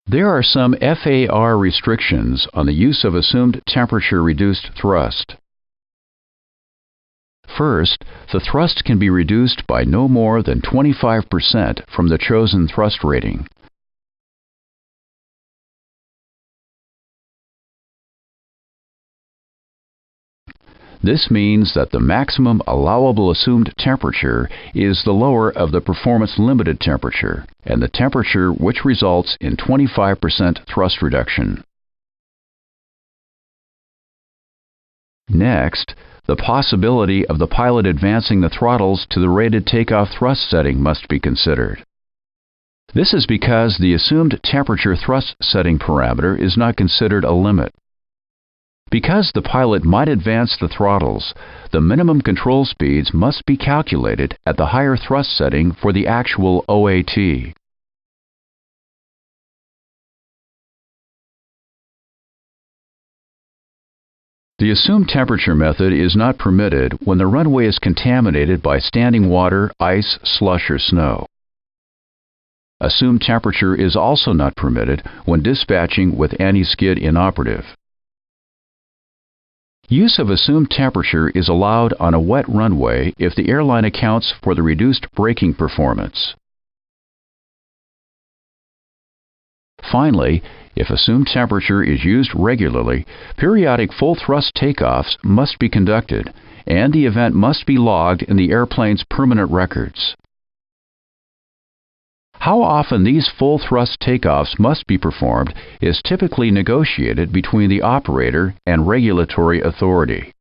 There are some FAR restrictions on the use of assumed temperature-reduced thrust. First, the thrust can be reduced by no more than 25% from the chosen thrust rating. This means that the maximum allowable assumed temperature is the lower of the performance limited temperature, and the temperature which results in 25% thrust reduction. Next, the possibility of the pilot advancing the throttles to the rated takeoff thrust setting must be considered. This is because the assumed temperature thrust setting parameter is not considered a limit. Because the pilot might advance the throttles, the minimum control speeds must be calculated at the higher thrust setting for the actual OAT. The assumed temperature method is not permitted when the runway is contaminated by standing water, ice, slush, or snow. Assumed temperature is also not permitted when dispatching with anti-skid inoperative. Use of assumed temperature is allowed on a wet runway if the airline accounts for the reduced braking performance. Finally, if assumed temperature is used regularly, periodic full thrust takeoffs must be conducted, and the event must be logged in the airplane's permanent records. How often these full thrust takeoffs must be performed is typically negotiated between the operator and regulatory authority.